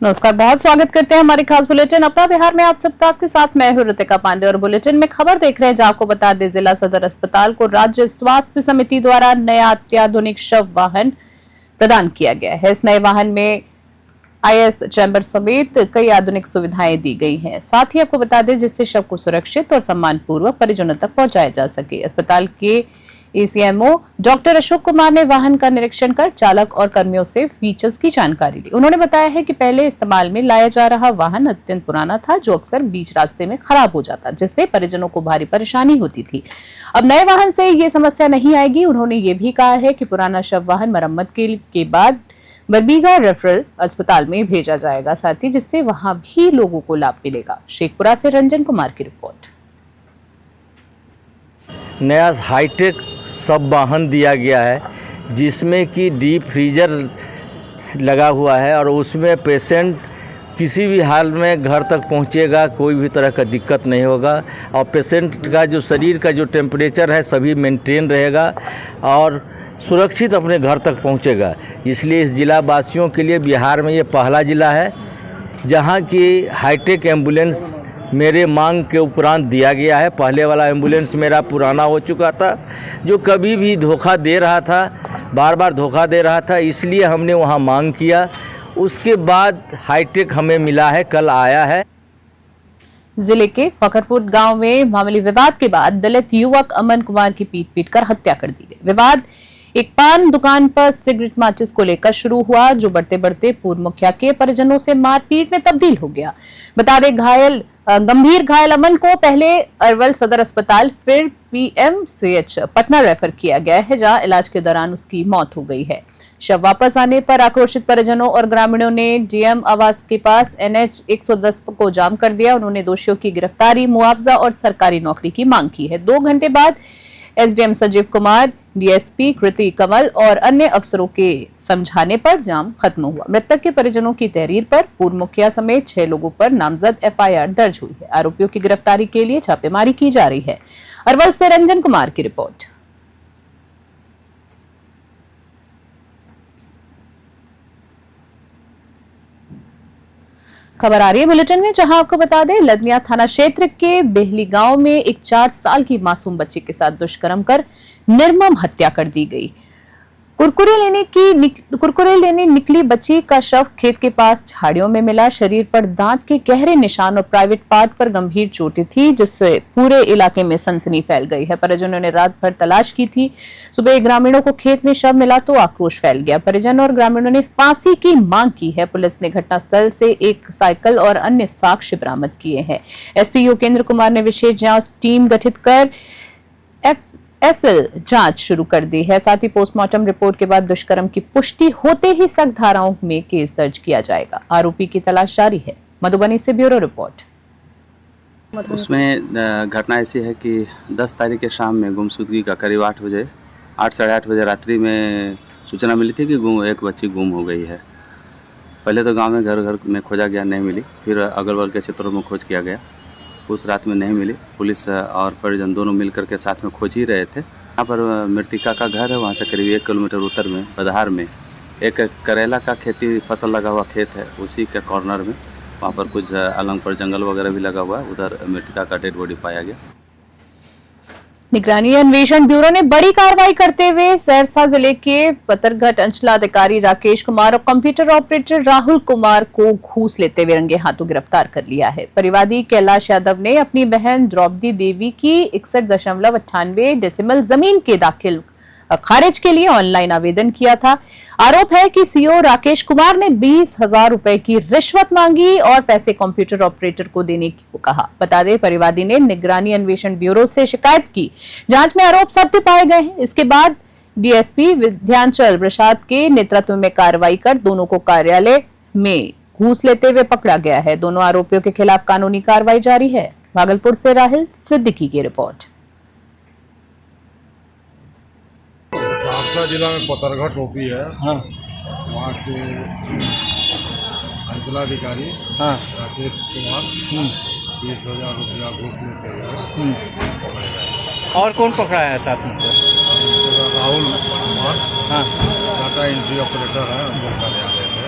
नमस्कार, बहुत स्वागत करते हैं हमारे खास बुलेटिन अपना बिहार में। आप सबका आपके साथ मैं हूं ऋतिका पांडे और बुलेटिन में खबर देख रहे हैं। जहां आपको बता दें, जिला सदर अस्पताल को राज्य स्वास्थ्य समिति द्वारा नया अत्याधुनिक शव वाहन प्रदान किया गया है। इस नए वाहन में आईएस चैम्बर समेत कई आधुनिक सुविधाएं दी गई हैं। साथ ही आपको बता दें, जिससे शव को सुरक्षित और सम्मानपूर्वक परिजनों तक पहुंचाया जा सके। अस्पताल के एसीएमओ डॉक्टर अशोक कुमार ने वाहन का निरीक्षण कर चालक और कर्मियों से फीचर्स की जानकारी ली। उन्होंने बताया है कि पहले इस्तेमाल में लाया जा रहा वाहन अत्यंत पुराना था, जो अक्सर बीच रास्ते में खराब हो जाता, जिससे परिजनों को भारी परेशानी होती थी। अब नए वाहन से ये समस्या नहीं आएगी। उन्होंने ये भी कहा है कि पुराना शव वाहन मरम्मत के बाद बरबीघा रेफरल अस्पताल में भेजा जाएगा, साथ ही जिससे वहां भी लोगों को लाभ मिलेगा। शेखपुरा से रंजन कुमार की रिपोर्ट। नया हाईटेक सब वाहन दिया गया है, जिसमें कि डीप फ्रीजर लगा हुआ है और उसमें पेशेंट किसी भी हाल में घर तक पहुंचेगा, कोई भी तरह का दिक्कत नहीं होगा और पेशेंट का जो शरीर का जो टेम्परेचर है सभी मेंटेन रहेगा और सुरक्षित अपने घर तक पहुंचेगा। इसलिए इस जिला वासियों के लिए बिहार में ये पहला ज़िला है जहां की हाईटेक एम्बुलेंस मेरे मांग के उपरांत दिया गया है। पहले वाला एम्बुलेंस मेरा पुराना हो चुका था, जो कभी भी धोखा दे रहा था, बार बार धोखा दे रहा था, इसलिए हमने वहां मांग किया। उसके बाद हाईटेक हमें मिला है, कल आया है। जिले के फखरपुर गांव में मामूली विवाद के बाद दलित युवक अमन कुमार की पीट कर हत्या कर दी गई। विवाद एक पान दुकान पर सिगरेट माचिस को लेकर शुरू हुआ, जो बढ़ते बढ़ते पूर्व मुखिया के परिजनों से मारपीट में तब्दील हो गया। बता दें, गंभीर घायल अमन को पहले अरवल सदर अस्पताल फिर पीएमसीएच पटना रेफर किया गया है, जहां इलाज के दौरान उसकी मौत हो गई है। शव वापस आने पर आक्रोशित परिजनों और ग्रामीणों ने डीएम आवास के पास NH 110 को जाम कर दिया। उन्होंने दोषियों की गिरफ्तारी, मुआवजा और सरकारी नौकरी की मांग की है। 2 घंटे बाद एसडीएम संजीव कुमार, डीएसपी कृति कमल और अन्य अफसरों के समझाने पर जाम खत्म हुआ। मृतक के परिजनों की तहरीर पर पूर्व मुखिया समेत 6 लोगों पर नामजद एफआईआर दर्ज हुई है। आरोपियों की गिरफ्तारी के लिए छापेमारी की जा रही है। अरवल से रंजन कुमार की रिपोर्ट। खबर आ रही है बुलेटिन में, जहां आपको बता दें, लदनिया थाना क्षेत्र के बेहली गांव में एक 4 साल की मासूम बच्ची के साथ दुष्कर्म कर निर्मम हत्या कर दी गई। कुरकुरे लेने निकली बच्ची का शव खेत के पास झाड़ियों में मिला। शरीर पर दांत के गहरे निशान और प्राइवेट पार्ट पर गंभीर चोटें थी, जिससे पूरे इलाके में सनसनी फैल गई है। परिजनों ने रात भर तलाश की थी। सुबह ग्रामीणों को खेत में शव मिला तो आक्रोश फैल गया। परिजन और ग्रामीणों ने फांसी की मांग की है। पुलिस ने घटनास्थल से एक साइकिल और अन्य साक्ष्य बरामद किए हैं। एसपी योगेंद्र कुमार ने विशेष जांच टीम गठित कर एफएसएल जांच शुरू कर दी है। साथ ही पोस्टमार्टम रिपोर्ट के बाद दुष्कर्म की पुष्टि होते ही सख्त धाराओं में केस दर्ज किया जाएगा। आरोपी की तलाश जारी है। मधुबनी से ब्यूरो रिपोर्ट। उसमें घटना ऐसी है कि 10 तारीख के शाम में गुमशुदगी का करीब 8 बजे 8 साढ़े 8 बजे रात्रि में सूचना मिली थी कि एक बच्ची गुम हो गई है। पहले तो गांव में घर घर में खोजा गया, नहीं मिली। फिर अगल बगल के क्षेत्रों में खोज किया गया, उस रात में नहीं मिली। पुलिस और परिजन दोनों मिलकर के साथ में खोज ही रहे थे। यहाँ पर मृतिका का घर है, वहाँ से करीब 1 किलोमीटर उत्तर में बदहार में एक करेला का खेती फसल लगा हुआ खेत है। उसी के कॉर्नर में वहाँ पर कुछ अलंग पर जंगल वगैरह भी लगा हुआ है। उधर मृतिका का डेड बॉडी पाया गया। निगरानी अन्वेषण ब्यूरो ने बड़ी कार्रवाई करते हुए सहरसा जिले के पतरघट अंचलाधिकारी राकेश कुमार और कंप्यूटर ऑपरेटर राहुल कुमार को घूस लेते हुए रंगे हाथों गिरफ्तार कर लिया है। परिवादी कैलाश यादव ने अपनी बहन द्रौपदी देवी की 61.98 डेसिमल जमीन के दाखिल खारिज के लिए ऑनलाइन आवेदन किया था। आरोप है कि सीओ राकेश कुमार ने 20,000 रुपए की रिश्वत मांगी और पैसे कंप्यूटर ऑपरेटर को देने को कहा। बता दें, परिवादी ने निगरानी अन्वेषण ब्यूरो से शिकायत की। जांच में आरोप सत्य पाए गए हैं। इसके बाद डीएसपी विद्यांचल प्रसाद के नेतृत्व में कार्रवाई कर दोनों को कार्यालय में घूस लेते हुए पकड़ा गया है। दोनों आरोपियों के खिलाफ कानूनी कार्रवाई जारी है। भागलपुर से राहिल सिद्दीकी की रिपोर्ट। सहरसा जिला में पतरघट ओपी है। हाँ। वहाँ के अंचलाधिकारी राकेश कुमार 20,000 रुपया घूस लेते हुए। और कौन पकड़ाया साथ में? Rahul Kumar, data entry operator है अंचल कार्यालय में।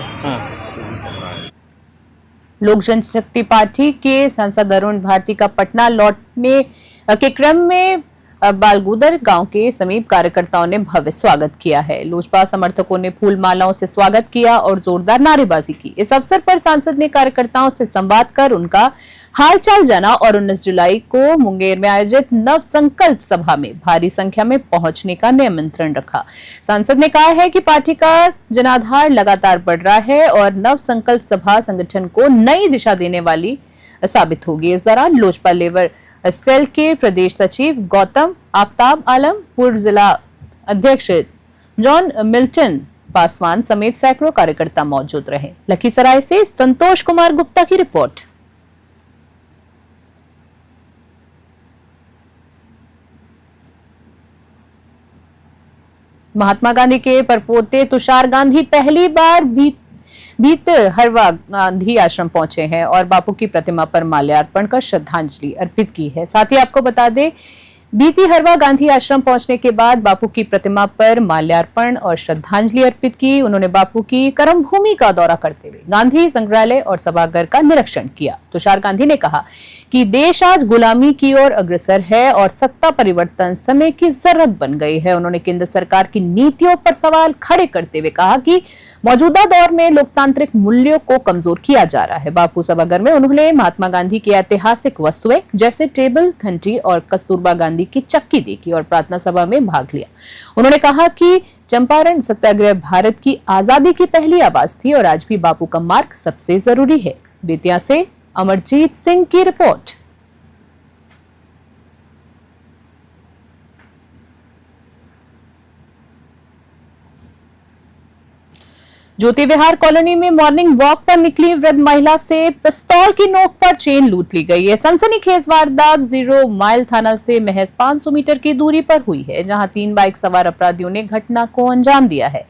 लोक जनशक्ति पार्टी के सांसद अरुण भारती का पटना लौटने के क्रम में बालगुदर गांव के समीप कार्यकर्ताओं ने भव्य स्वागत किया है। लोजपा समर्थकों ने फूल मालाओं से स्वागत किया और जोरदार नारेबाजी की। इस अवसर पर सांसद ने कार्यकर्ताओं से संवाद कर उनका हालचाल जाना और 19 जुलाई को मुंगेर में आयोजित नव संकल्प सभा में भारी संख्या में पहुंचने का निमंत्रण रखा। सांसद ने कहा है कि पार्टी का जनाधार लगातार बढ़ रहा है और नव संकल्प सभा संगठन को नई दिशा देने वाली साबित होगी। इस दौरान लोजपा लेबर सेल के प्रदेश सचिव गौतम आफ्ताब आलम, पूर्व जिला अध्यक्ष जॉन मिल्टन पासवान समेत सैकड़ों कार्यकर्ता मौजूद रहे। लखीसराय से संतोष कुमार गुप्ता की रिपोर्ट। महात्मा गांधी के परपोते तुषार गांधी पहली बार भीतहरवा गांधी आश्रम पहुंचे हैं और बापू की प्रतिमा पर माल्यार्पण कर श्रद्धांजलि अर्पित की है। साथ ही आपको बता दें, भीतहरवा गांधी आश्रम पहुंचने के बाद बापू की प्रतिमा पर माल्यार्पण और श्रद्धांजलि अर्पित की। उन्होंने बापू की कर्मभूमि का दौरा करते हुए गांधी संग्रहालय और सभागार का निरीक्षण किया। तुषार गांधी ने कहा कि देश आज गुलामी की ओर अग्रसर है और सत्ता परिवर्तन समय की जरूरत बन गई है। उन्होंने केंद्र सरकार की नीतियों पर सवाल खड़े करते हुए कहा कि मौजूदा दौर में लोकतांत्रिक मूल्यों को कमजोर किया जा रहा है। बापू सभागार में उन्होंने महात्मा गांधी की ऐतिहासिक वस्तुएं जैसे टेबल, घंटी और कस्तूरबा गांधी की चक्की देखी और प्रार्थना सभा में भाग लिया। उन्होंने कहा कि चंपारण सत्याग्रह भारत की आजादी की पहली आवाज थी और आज भी बापू का मार्ग सबसे जरूरी है। बेतिया से अमरजीत सिंह की रिपोर्ट। ज्योति विहार कॉलोनी में मॉर्निंग वॉक पर निकली वृद्ध महिला से पिस्तौल की नोक पर चेन लूट ली गई है। सनसनीखेज वारदात 0 माइल थाना से महज 500 मीटर की दूरी पर हुई है, जहां 3 बाइक सवार अपराधियों ने घटना को अंजाम दिया है।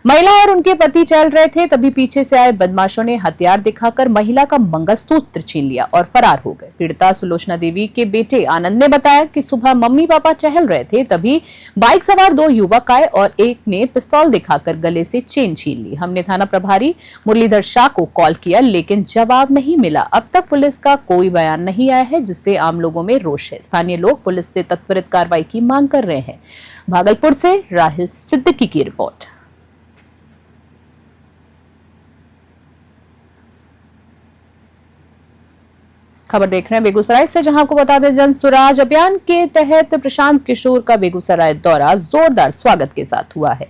महिला और उनके पति चल रहे थे, तभी पीछे से आए बदमाशों ने हथियार दिखाकर महिला का मंगलसूत्र छीन लिया और फरार हो गए। पीड़िता सुलोचना देवी के बेटे आनंद ने बताया कि सुबह मम्मी पापा टहल रहे थे, तभी बाइक सवार 2 युवक आए और एक ने पिस्तौल दिखाकर गले से चेन छीन ली। हमने थाना प्रभारी मुरलीधर शाह को कॉल किया, लेकिन जवाब नहीं मिला। अब तक पुलिस का कोई बयान नहीं आया है, जिससे आम लोगों में रोष है। स्थानीय लोग पुलिस से त्वरित कार्रवाई की मांग कर रहे हैं। भागलपुर से राहिल सिद्दीकी की रिपोर्ट। खबर देख रहे हैं बेगूसराय से, जहां आपको बता दें, जन स्वराज अभियान के तहत प्रशांत किशोर का बेगूसराय दौरा जोरदार स्वागत के साथ हुआ है।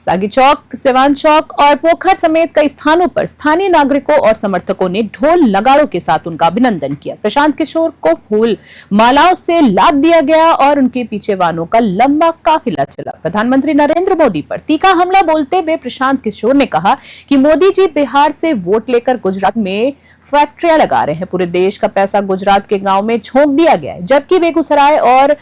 सागी चौक, सिवान चौक और पोखर समेत कई स्थानों पर स्थानीय नागरिकों और समर्थकों ने ढोल नगाड़ों के साथ उनका अभिनंदन किया। प्रशांत किशोर को फूल मालाओं से लाद दिया गया और उनके पीछे वाहनों का लंबा काफिला चला। प्रधानमंत्री नरेंद्र मोदी पर तीखा हमला बोलते हुए प्रशांत किशोर ने कहा कि मोदी जी बिहार से वोट लेकर गुजरात में फैक्ट्रियां लगा रहे हैं। पूरे देश का पैसा गुजरात के गांव में झोंक दिया गया है, जबकि बेगूसराय और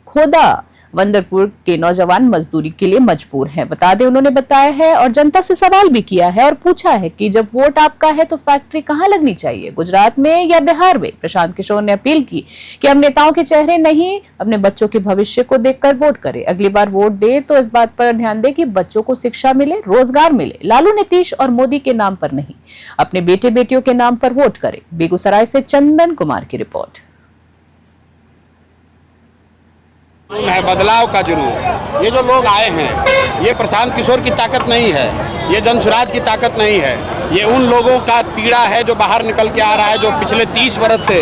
खोदा वंदरपुर के नौजवान मजदूरी के लिए मजबूर हैं। बता दें, उन्होंने बताया है और जनता से सवाल भी किया है और पूछा है कि जब वोट आपका है तो फैक्ट्री कहां लगनी चाहिए, गुजरात में या बिहार में। प्रशांत किशोर ने अपील की कि हम नेताओं के चेहरे नहीं, अपने बच्चों के भविष्य को देखकर वोट करें। अगली बार वोट दे तो इस बात पर ध्यान दे कि बच्चों को शिक्षा मिले, रोजगार मिले। लालू, नीतीश और मोदी के नाम पर नहीं, अपने बेटे बेटियों के नाम पर वोट करें। बेगूसराय से चंदन कुमार की रिपोर्ट। है बदलाव का जुनून। ये जो लोग आए हैं, ये प्रशांत किशोर की ताकत नहीं है, ये जन स्वराज की ताकत नहीं है, ये उन लोगों का पीड़ा है जो बाहर निकल के आ रहा है, जो पिछले 30 वर्ष से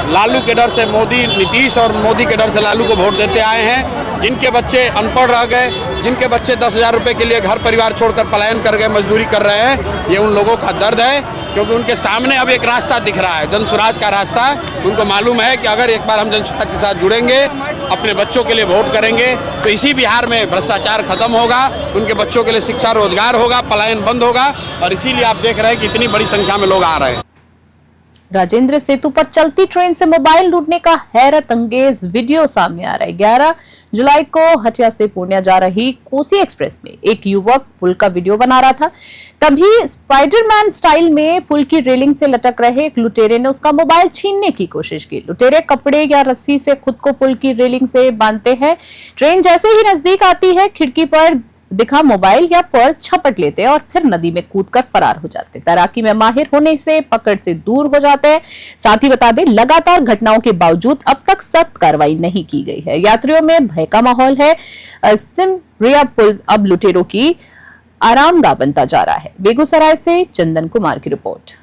लालू के डर से मोदी, नीतीश और मोदी के डर से लालू को वोट देते आए हैं। जिनके बच्चे अनपढ़ रह गए, जिनके बच्चे 10,000 रुपये के लिए घर परिवार छोड़कर पलायन कर गए, मजदूरी कर रहे हैं, ये उन लोगों का दर्द है। क्योंकि उनके सामने अब एक रास्ता दिख रहा है, जन स्वराज का रास्ता। उनको मालूम है कि अगर एक बार हम जन स्वराज के साथ जुड़ेंगे, अपने बच्चों के लिए वोट करेंगे, तो इसी बिहार में भ्रष्टाचार खत्म होगा, उनके बच्चों के लिए शिक्षा रोजगार होगा, पलायन बंद होगा। और इसीलिए आप देख रहे हैं कि इतनी बड़ी संख्या में लोग आ रहे हैं। राजेंद्र सेतु पर चलती ट्रेन से मोबाइल लूटने का हैरत अंगेज वीडियो सामने आ रहा है। 11 जुलाई को हटिया से पूर्णिया जा रही कोसी एक्सप्रेस में एक युवक पुल का वीडियो बना रहा था, तभी स्पाइडरमैन स्टाइल में पुल की रेलिंग से लटक रहे एक लुटेरे ने उसका मोबाइल छीनने की कोशिश की। लुटेरे कपड़े या रस्सी से खुद को पुल की रेलिंग से बांधते हैं। ट्रेन जैसे ही नजदीक आती है, खिड़की पर दिखा मोबाइल या पर्स झपट लेते और फिर नदी में कूदकर फरार हो जाते। तैराकी में माहिर होने से पकड़ से दूर हो जाते हैं। साथ ही बता दें, लगातार घटनाओं के बावजूद अब तक सख्त कार्रवाई नहीं की गई है। यात्रियों में भय का माहौल है। सिमरिया पुल अब लुटेरों की आरामगाह बनता जा रहा है। बेगूसराय से चंदन कुमार की रिपोर्ट।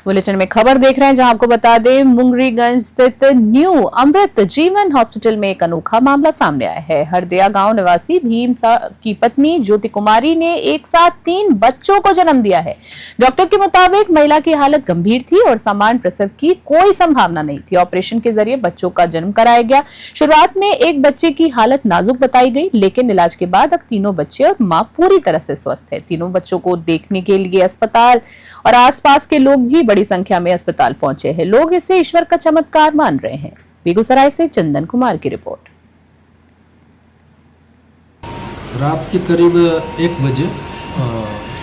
बुलेटिन में खबर देख रहे हैं, जहां आपको बता दें, मुंगरीगंज स्थित न्यू अमृत जीवन हॉस्पिटल में एक अनोखा मामला सामने आया है। हरदिया गांव निवासी भीम की पत्नी ज्योति कुमारी ने एक साथ 3 बच्चों को जन्म दिया है। डॉक्टर के मुताबिक महिला की हालत गंभीर थी और सामान्य प्रसव की कोई संभावना नहीं थी। ऑपरेशन के जरिए बच्चों का जन्म कराया गया। शुरुआत में एक बच्चे की हालत नाजुक बताई गई, लेकिन इलाज के बाद अब तीनों बच्चे और मां पूरी तरह से स्वस्थ है। तीनों बच्चों को देखने के लिए अस्पताल और आसपास के लोग भी बड़ी संख्या में अस्पताल पहुंचे हैं। लोग इसे ईश्वर का चमत्कार मान रहे हैं। बेगूसराय से चंदन कुमार की रिपोर्ट। रात के करीब 1 बजे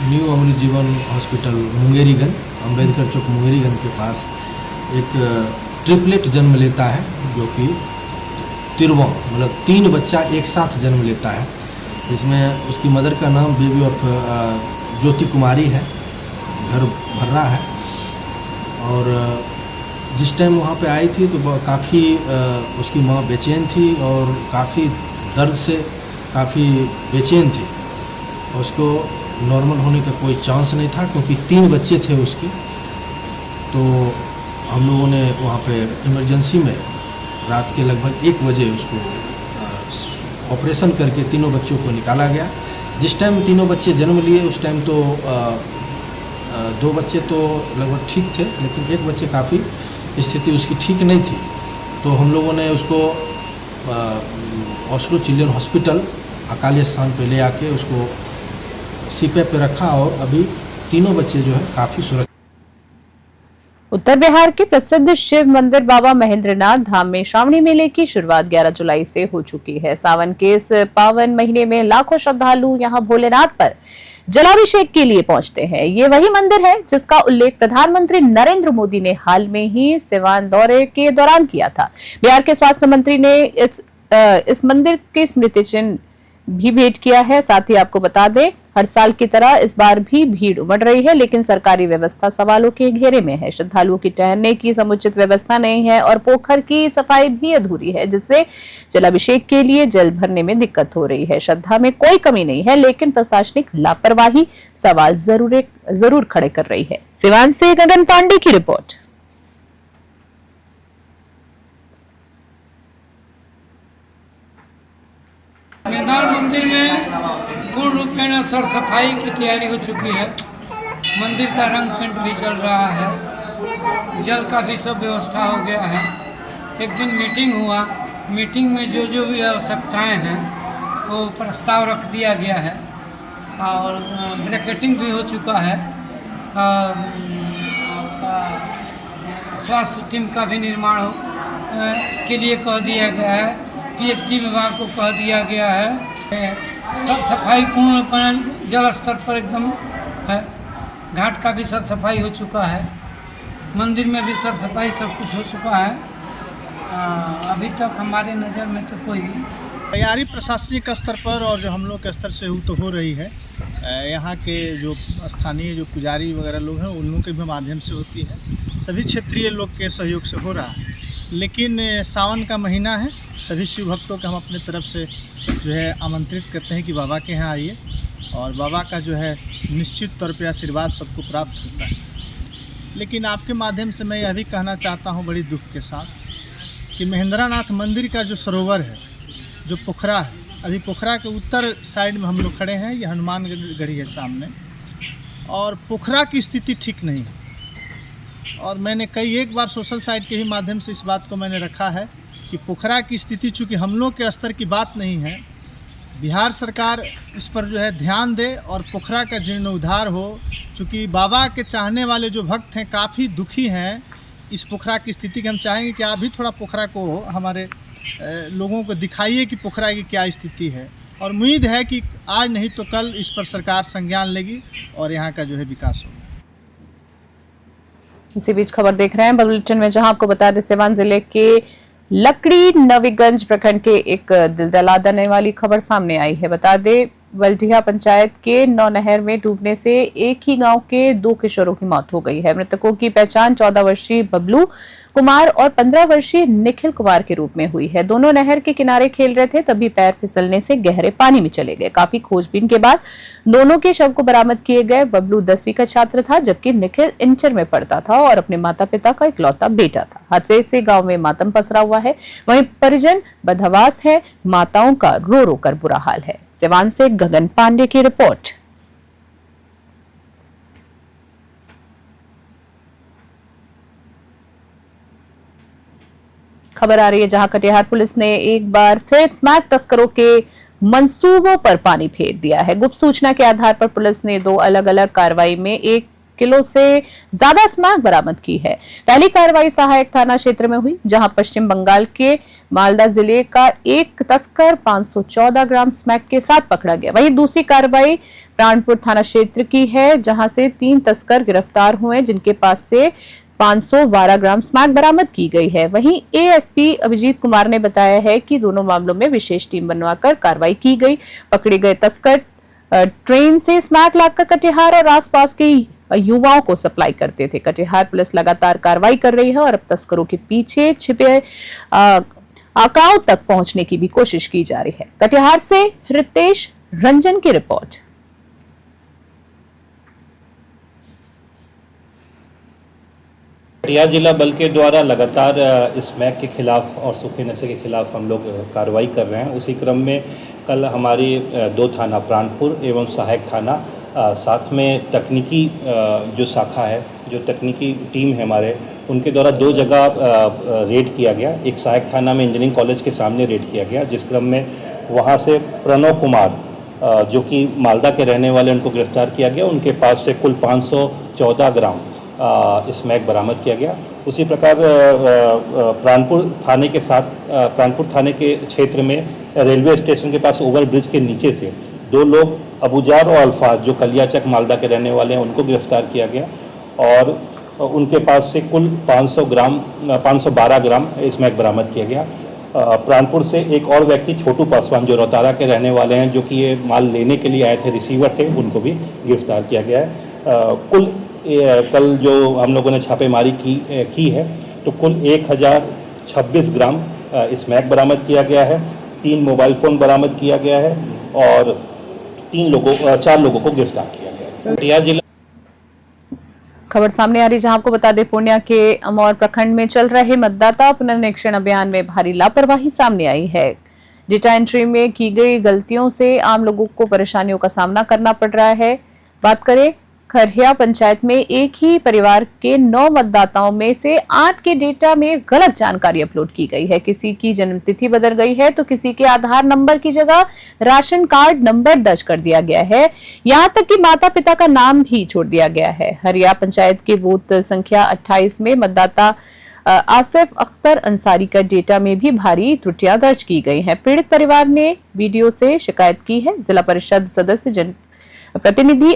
न्यू अमृत जीवन हॉस्पिटल मुंगेरीगंज, अम्बेडकर चौक मुंगेरीगंज के पास एक ट्रिपलेट जन्म लेता है, जो कि तिरवा मतलब 3 बच्चा एक साथ जन्म लेता है। इसमें उसकी मदर का नाम बेबी ऑफ ज्योति कुमारी है, घर भर्रा है। और जिस टाइम वहाँ पे आई थी तो काफ़ी उसकी माँ बेचैन थी और काफ़ी दर्द से काफ़ी बेचैन थी। उसको नॉर्मल होने का कोई चांस नहीं था, क्योंकि 3 बच्चे थे उसके। तो हम लोगों ने वहाँ पे इमरजेंसी में रात के लगभग 1 बजे उसको ऑपरेशन करके तीनों बच्चों को निकाला गया। जिस टाइम तीनों बच्चे जन्म लिए उस टाइम तो 2 बच्चे तो लगभग ठीक थे, लेकिन एक बच्चे काफ़ी स्थिति उसकी ठीक नहीं थी। तो हम लोगों ने उसको ऑस्लो चिल्ड्रन हॉस्पिटल अकाली स्थान पे ले आके उसको सीपैप पे रखा और अभी तीनों बच्चे जो है काफ़ी सुरक्षित। उत्तर बिहार के प्रसिद्ध शिव मंदिर बाबा महेंद्रनाथ धाम में श्रावणी मेले की शुरुआत 11 जुलाई से हो चुकी है। सावन के इस पावन महीने में लाखों श्रद्धालु यहां भोलेनाथ पर जलाभिषेक के लिए पहुंचते हैं। ये वही मंदिर है जिसका उल्लेख प्रधानमंत्री नरेंद्र मोदी ने हाल में ही सिवान दौरे के दौरान किया था। बिहार के स्वास्थ्य मंत्री ने इस मंदिर के स्मृति चिन्ह भी भेंट किया है। साथ ही आपको बता दें, हर साल की तरह इस बार भी भीड़ उमड़ रही है, लेकिन सरकारी व्यवस्था सवालों के घेरे में है। श्रद्धालुओं की ठहरने की समुचित व्यवस्था नहीं है और पोखर की सफाई भी अधूरी है, जिससे जलाभिषेक के लिए जल भरने में दिक्कत हो रही है। श्रद्धा में कोई कमी नहीं है, लेकिन प्रशासनिक लापरवाही सवाल जरूर खड़े कर रही है। सिवान से गगन पांडे की रिपोर्ट। मैदान मंदिर में पूर्ण रूप में सर सफाई की तैयारी हो चुकी है। मंदिर का रंग पेंट भी चल रहा है, जल का भी सब व्यवस्था हो गया है। एक दिन मीटिंग हुआ, मीटिंग में जो भी आवश्यकताएं हैं वो प्रस्ताव रख दिया गया है और ब्रैकेटिंग भी हो चुका है। स्वास्थ्य टीम का भी निर्माण के लिए कह दिया गया है। पीएचडी विभाग को कह दिया गया है। सब सफाई पूर्ण जल स्तर पर एकदम है। घाट का भी सर सफाई हो चुका है, मंदिर में भी सर सफाई सब कुछ हो चुका है। अभी तक हमारे नज़र में तो कोई तैयारी प्रशासनिक स्तर पर और जो हम लोग के स्तर से तो हो रही है। यहाँ के जो स्थानीय जो पुजारी वगैरह लोग हैं उन लोगों के भी माध्यम से होती है। सभी क्षेत्रीय लोग के सहयोग से हो रहा है। लेकिन सावन का महीना है, सभी शिव भक्तों को हम अपने तरफ से जो है आमंत्रित करते हैं कि बाबा के यहाँ आइए और बाबा का जो है निश्चित तौर पे आशीर्वाद सबको प्राप्त होता है। लेकिन आपके माध्यम से मैं यह भी कहना चाहता हूँ बड़ी दुख के साथ कि महेंद्रनाथ मंदिर का जो सरोवर है, जो पोखरा है, अभी पोखरा के उत्तर साइड में हम लोग खड़े हैं, ये हनुमानगढ़ी है सामने, और पोखरा की स्थिति ठीक नहीं है। और मैंने एक बार सोशल साइट के ही माध्यम से इस बात को मैंने रखा है कि पोखरा की स्थिति चूँकि हम लोग के स्तर की बात नहीं है, बिहार सरकार इस पर जो है ध्यान दे और पोखरा का जीर्णोद्धार हो। चूँकि बाबा के चाहने वाले जो भक्त हैं काफ़ी दुखी हैं इस पोखरा की स्थिति के। हम चाहेंगे कि आप भी थोड़ा पोखरा को हमारे लोगों को दिखाइए कि पोखरा की क्या स्थिति है, और उम्मीद है कि आज नहीं तो कल इस पर सरकार संज्ञान लेगी और यहाँ का जो है विकास होगा। इसी बीच खबर देख रहे हैं बुलेटिन में, जहां आपको बता दें सिवान जिले के लकड़ी नवीगंज प्रखंड के एक दिल दहला देने वाली खबर सामने आई है। बता दें वल्डिया पंचायत के नौनहर में डूबने से एक ही गांव के 2 किशोरों की मौत हो गई है। मृतकों की पहचान 14 वर्षीय बबलू कुमार और 15 वर्षीय निखिल कुमार के रूप में हुई है। दोनों नहर के किनारे खेल रहे थे, तभी पैर फिसलने से गहरे पानी में चले गए। काफी खोजबीन के बाद दोनों के शव को बरामद किए गए। बबलू 10वीं का छात्र था, जबकि निखिल इंटर में पढ़ता था और अपने माता पिता का इकलौता बेटा था। हादसे से गांव में मातम पसरा हुआ है, वहीं परिजन बदहवास है। माताओं का रो रो कर बुरा हाल है। सिवान से गगन पांडे की रिपोर्ट। खबर आ रही है जहां कटिहार पुलिस ने एक बार फिर स्मैक तस्करों के मंसूबों पर पानी फेर दिया है। गुप्त सूचना के आधार पर पुलिस ने 2 अलग अलग कार्रवाई में 1 किलो से ज्यादा स्मैक बरामद की है। पहली कार्रवाई सहायक थाना क्षेत्र में हुई, जहां पश्चिम बंगाल के मालदा जिले का एक तस्कर 514 ग्राम स्मैक के साथ पकड़ा गया। वहीं दूसरी कार्रवाई प्राणपुर थाना क्षेत्र की है, जहां से 3 तस्कर गिरफ्तार हुए, जिनके पास से 512 ग्राम स्मैक बरामद की गई है। वहीं एएसपी अभिजीत कुमार ने बताया है कि दोनों मामलों में विशेष टीम बनवाकर कार्रवाई की गई। पकड़े गए तस्कर ट्रेन से स्मैक लाकर कटिहार और आसपास के युवाओं को सप्लाई करते थे। कटिहार पुलिस लगातार कार्रवाई कर रही है और अब तस्करों के पीछे छिपे आकाओं तक पहुंचने की भी कोशिश की जा रही है। कटिहार से रितेश रंजन की रिपोर्ट। कटिहार जिला बल के द्वारा लगातार स्मैक के खिलाफ और सूखे नशे के खिलाफ हम लोग कार्रवाई कर रहे हैं। उसी क्रम में कल हमारी 2 थाना प्राणपुर एवं सहायक थाना साथ में तकनीकी जो शाखा है, जो तकनीकी टीम है हमारे, उनके द्वारा 2 जगह रेड किया गया। एक सहायक थाना में इंजीनियरिंग कॉलेज के सामने रेड किया गया, जिस क्रम में वहाँ से प्रणव कुमार जो कि मालदा के रहने वाले, उनको गिरफ्तार किया गया। उनके पास से कुल 514 ग्राम स्मैक बरामद किया गया। उसी प्रकार प्राणपुर थाने के क्षेत्र में रेलवे स्टेशन के पास ओवर ब्रिज के नीचे से 2 लोग अबूजार और अल्फाज, जो कलियाचक मालदा के रहने वाले हैं, उनको गिरफ्तार किया गया और उनके पास से कुल 512 ग्राम स्मैक बरामद किया गया। प्राणपुर से एक और व्यक्ति छोटू पासवान, जो रोहतारा के रहने वाले हैं, जो कि ये माल लेने के लिए आए थे, रिसीवर थे, उनको भी गिरफ्तार किया गया है। कुल कल जो हम लोगों ने छापेमारी की है, तो कुल 1026 ग्राम स्मैक बरामद किया गया है। 3 मोबाइल फ़ोन बरामद किया गया है और 4 लोगों को गिरफ्तार किया गया है। खबर सामने आ रही, जहां आपको बता दें पूर्णिया के अमौर प्रखंड में चल रहे मतदाता पुनरीक्षण अभियान में भारी लापरवाही सामने आई है। डेटा एंट्री में की गई गलतियों से आम लोगों को परेशानियों का सामना करना पड़ रहा है। बात करें खरहिया पंचायत में एक ही परिवार के 9 मतदाताओं में से 8 के डेटा में गलत जानकारी अपलोड की गई है। किसी की जन्मतिथि बदल गई है, तो किसी के आधार नंबर की जगह राशन कार्ड नंबर दर्ज कर दिया गया है। यहां तक कि माता पिता का नाम भी छोड़ दिया गया है। हरिया पंचायत के बूथ संख्या 28 में मतदाता आसिफ अख्तर अंसारी का डेटा में भी भारी त्रुटियां दर्ज की गई हैं। पीड़ित परिवार ने वीडियो से शिकायत की है। जिला परिषद सदस्य जनप्रतिनिधि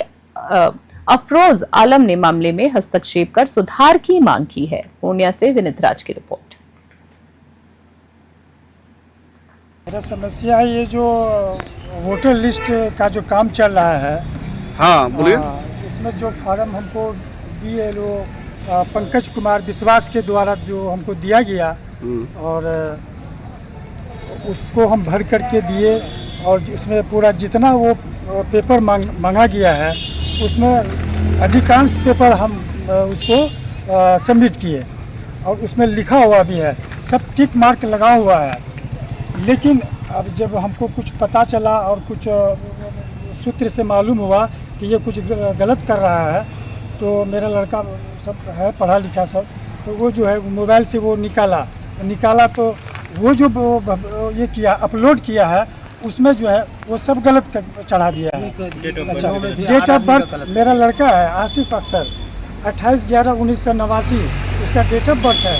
अफरोज आलम ने मामले में हस्तक्षेप कर सुधार की मांग की है। पूर्णिया से विनीत राज की रिपोर्ट। मेरा समस्या है, ये जो वोटर लिस्ट का जो काम चल रहा है, हाँ बोलिए। इसमें जो फॉर्म हमको BLO पंकज कुमार विश्वास के द्वारा जो हमको दिया गया और उसको हम भर करके दिए, और इसमें पूरा जितना वो पेपर मांगा गया है, उसमें अधिकांश पेपर हम उसको सबमिट किए और उसमें लिखा हुआ भी है, सब टिक मार्क लगा हुआ है। लेकिन अब जब हमको कुछ पता चला और कुछ सूत्र से मालूम हुआ कि ये कुछ गलत कर रहा है, तो मेरा लड़का सब है पढ़ा लिखा सब, तो वो जो है मोबाइल से वो निकाला तो वो जो ये किया अपलोड किया है, उसमें जो है वो सब गलत चढ़ा दिया है। अच्छा, डेट ऑफ बर्थ मेरा लड़का है आसिफ अख्तर, 28/11/1989 उसका डेट ऑफ बर्थ है।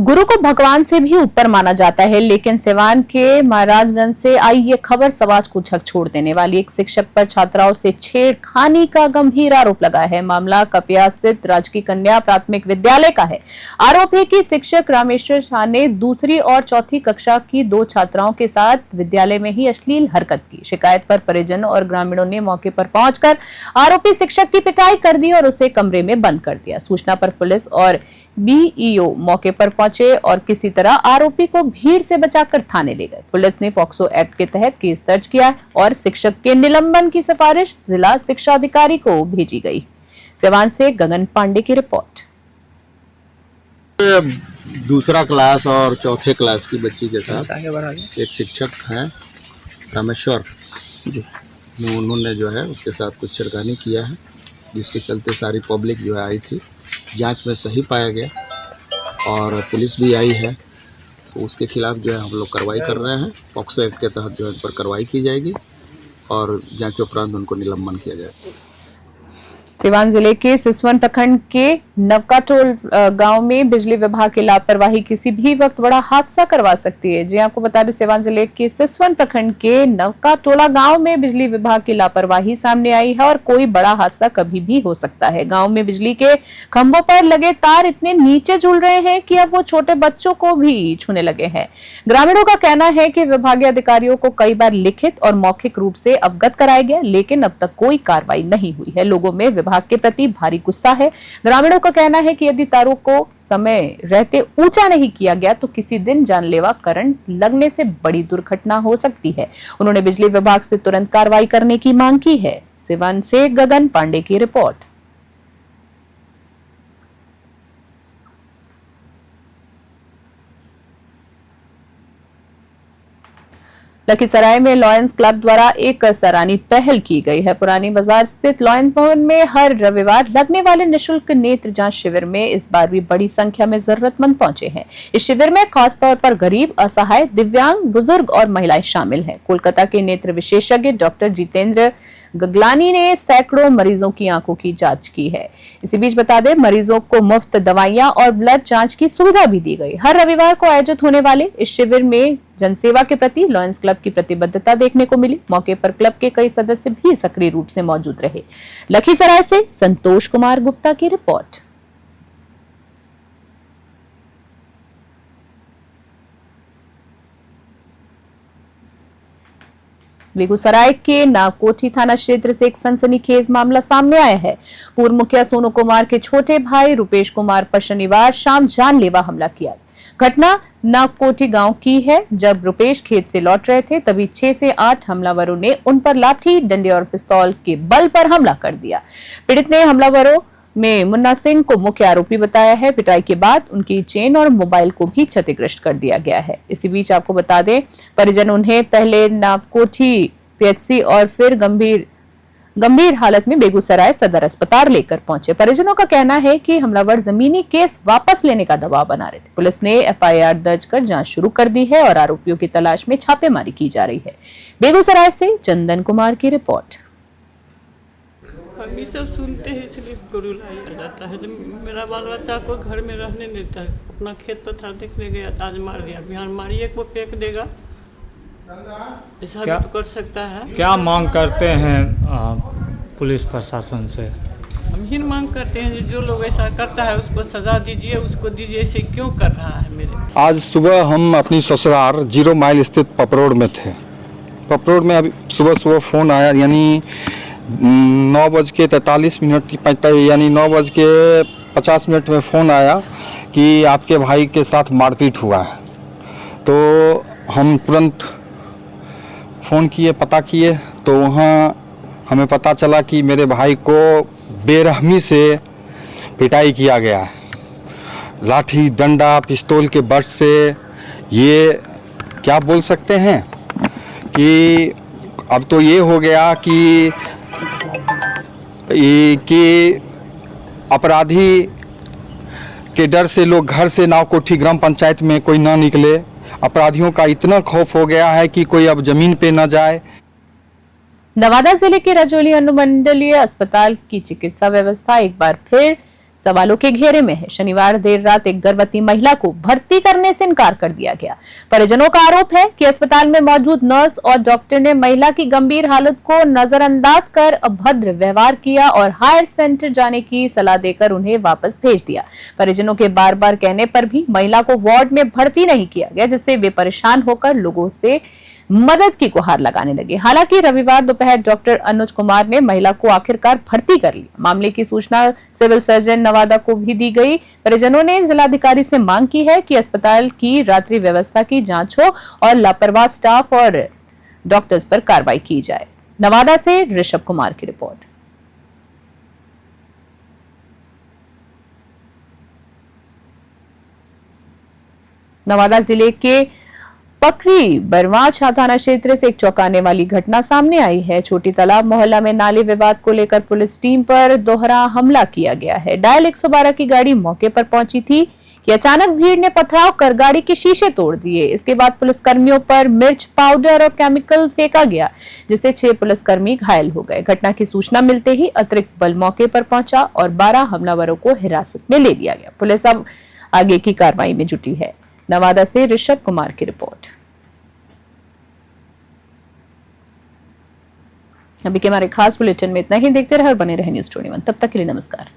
गुरु को भगवान से भी ऊपर माना जाता है, लेकिन सिवान के महाराजगंज से आई ये खबर समाज को झकझोर देने वाली। एक शिक्षक पर छात्राओं से छेड़खानी का गंभीर आरोप लगा है। मामला कपिया स्थित राजकीय कन्या प्राथमिक विद्यालय का है। आरोप है कि शिक्षक रामेश्वर शाह ने दूसरी और चौथी कक्षा की 2 छात्राओं के साथ विद्यालय में ही अश्लील हरकत की। शिकायत पर परिजनों और ग्रामीणों ने मौके पर पहुंचकर आरोपी शिक्षक की पिटाई कर दी और उसे कमरे में बंद कर दिया। सूचना पर पुलिस और बीईओ मौके पर पहुंचे और किसी तरह आरोपी को भीड़ से बचाकर थाने ले गए। पुलिस ने पॉक्सो एक्ट के तहत केस दर्ज किया और शिक्षक के निलंबन की सिफारिश जिला शिक्षा अधिकारी को भेजी गई। सिवान से गगन पांडे की रिपोर्ट। दूसरा क्लास और चौथे क्लास की बच्ची के साथ एक शिक्षक हैं रामेश्वर जी, उन्होंने जो है उसके साथ कुछ छेड़खानी किया है, जिसके चलते सारी पब्लिक जो है आई थी। जांच में सही पाया गया और पुलिस भी आई है, तो उसके खिलाफ जो है हम लोग कार्रवाई कर रहे हैं। पॉक्सो एक्ट के तहत जो है इन पर कार्रवाई की जाएगी और जांच उपरांत उनको निलंबन किया जाएगा। सिवान जिले के सिसवन प्रखंड के नवकाटोल गांव में बिजली विभाग की लापरवाही किसी भी वक्त बड़ा हादसा करवा सकती है। जी आपको बता दें, सिवान जिले के सिसवन प्रखंड के नवकाटोला गांव में बिजली विभाग की लापरवाही सामने आई है और कोई बड़ा हादसा कभी भी हो सकता है। गांव में बिजली के खंभों पर लगे तार इतने नीचे झूल रहे हैं कि अब वो छोटे बच्चों को भी छूने लगे हैं। ग्रामीणों का कहना है कि विभागीय अधिकारियों को कई बार लिखित और मौखिक रूप से अवगत कराया गया, लेकिन अब तक कोई कार्रवाई नहीं हुई है। लोगों में विभाग के प्रति भारी गुस्सा है। ग्रामीणों का कहना है कि यदि तारों को समय रहते ऊंचा नहीं किया गया तो किसी दिन जानलेवा करंट लगने से बड़ी दुर्घटना हो सकती है। उन्होंने बिजली विभाग से तुरंत कार्रवाई करने की मांग की है। सिवान से गगन पांडे की रिपोर्ट। लखीसराय में लॉयंस क्लब द्वारा एक सराहनीय पहल की गई है। पुरानी बाजार स्थित लॉयंस भवन में हर रविवार लगने वाले निशुल्क नेत्र जांच शिविर में इस बार भी बड़ी संख्या में जरूरतमंद पहुंचे हैं। इस शिविर में खासतौर पर गरीब, असहाय, दिव्यांग, बुजुर्ग और महिलाएं शामिल हैं। कोलकाता के नेत्र विशेषज्ञ डॉक्टर जितेंद्र गगलानी ने सैकड़ों मरीजों की आंखों की जांच की है। इसी बीच बता दें, मरीजों को मुफ्त दवाइयां और ब्लड जांच की सुविधा भी दी गई। हर रविवार को आयोजित होने वाले इस शिविर में जनसेवा के प्रति लॉयंस क्लब की प्रतिबद्धता देखने को मिली। मौके पर क्लब के कई सदस्य भी सक्रिय रूप से मौजूद रहे। लखीसराय से संतोष कुमार गुप्ता की रिपोर्ट। बेगूसराय के नावकोठी थाना क्षेत्र से एक सनसनीखेज मामला सामने आया है। पूर्व मुखिया सोनू कुमार के छोटे भाई रुपेश कुमार पर शनिवार शाम जानलेवा हमला किया। घटना नावकोठी गांव की है। जब रुपेश खेत से लौट रहे थे तभी 6 से 8 हमलावरों ने उन पर लाठी, डंडे और पिस्तौल के बल पर हमला कर दिया। पीड़ित ने हमलावरों में मुन्ना सिंह को मुख्य आरोपी बताया है। पिटाई के बाद उनकी चेन और मोबाइल को भी क्षतिग्रस्त कर दिया गया है। इसी बीच आपको बता दें, परिजन उन्हें पहले नावकोठी पीएचसी और फिर गंभीर हालत में बेगूसराय सदर अस्पताल लेकर पहुंचे। परिजनों का कहना है कि हमलावर जमीनी केस वापस लेने का दबाव बना रहे थे। पुलिस ने एफआईआर दर्ज कर जांच शुरू कर दी है और आरोपियों की तलाश में छापेमारी की जा रही है। बेगूसराय से चंदन कुमार की रिपोर्ट। हम ये सब सुनते हैं, इसलिए गुरु लाया जाता है। जब मेरा बाल बच्चा को घर में रहने देता है, अपना खेत पथार देखने गया, आज मार दिया, बिहार मारिए को फेंक देगा, ऐसा भी तो कर सकता है। क्या मांग करते हैं पुलिस प्रशासन से? हम ही मांग करते हैं जो लोग ऐसा करता है उसको सजा दीजिए, उसको दीजिए। ऐसे क्यों कर रहा है? मेरे आज सुबह हम अपनी ससुराल 0 माइल स्थित पपरोड़ में थे। पपरोड़ में अभी सुबह फ़ोन आया, यानी 9:43 यानी 9:50 में फ़ोन आया कि आपके भाई के साथ मारपीट हुआ है। तो हम तुरंत फ़ोन किए, पता किए, तो वहाँ हमें पता चला कि मेरे भाई को बेरहमी से पिटाई किया गया है। लाठी, डंडा, पिस्तौल के बट से। ये क्या बोल सकते हैं कि अब तो ये हो गया कि अपराधी के डर से लोग घर से नावकोठी ग्राम पंचायत में कोई ना निकले। अपराधियों का इतना खौफ हो गया है कि कोई अब जमीन पे न जाए। नवादा जिले के रजौली अनुमंडलीय अस्पताल की चिकित्सा व्यवस्था एक बार फिर सवालों के घेरे में है। शनिवार देर रात एक गर्भवती महिला को भर्ती करने से इनकार कर दिया गया। परिजनों का आरोप है कि अस्पताल में मौजूद नर्स और डॉक्टर ने महिला की गंभीर हालत को नजरअंदाज कर अभद्र व्यवहार किया और हायर सेंटर जाने की सलाह देकर उन्हें वापस भेज दिया। परिजनों के बार बार कहने पर भी महिला को वार्ड में भर्ती नहीं किया गया, जिससे वे परेशान होकर लोगों से मदद की गुहार लगाने लगे। हालांकि रविवार दोपहर डॉक्टर अनुज कुमार ने महिला को आखिरकार भर्ती कर लिया। मामले की सूचना सिविल सर्जन नवादा को भी दी गई। परिजनों ने जिलाधिकारी से मांग की है कि अस्पताल की रात्रि व्यवस्था की जांच हो और लापरवाह स्टाफ और डॉक्टर्स पर कार्रवाई की जाए। नवादा से ऋषभ कुमार की रिपोर्ट। नवादा जिले के पकड़ी बरवाछा थाना क्षेत्र से एक चौंकाने वाली घटना सामने आई है। छोटी तालाब मोहल्ला में नाले विवाद को लेकर पुलिस टीम पर दोहरा हमला किया गया है। डायल 112 की गाड़ी मौके पर पहुंची थी कि अचानक भीड़ ने पथराव कर गाड़ी के शीशे तोड़ दिए। इसके बाद पुलिसकर्मियों पर मिर्च पाउडर और केमिकल फेंका गया, जिससे 6 पुलिसकर्मी घायल हो गए। घटना की सूचना मिलते ही अतिरिक्त बल मौके पर पहुंचा और 12 हमलावरों को हिरासत में ले लिया गया। पुलिस अब आगे की कार्रवाई में जुटी है। नवादा से ऋषभ कुमार की रिपोर्ट। अभी के हमारे खास बुलेटिन में इतना ही। देखते रहे और बने रहे न्यूज़ 21। तब तक के लिए नमस्कार।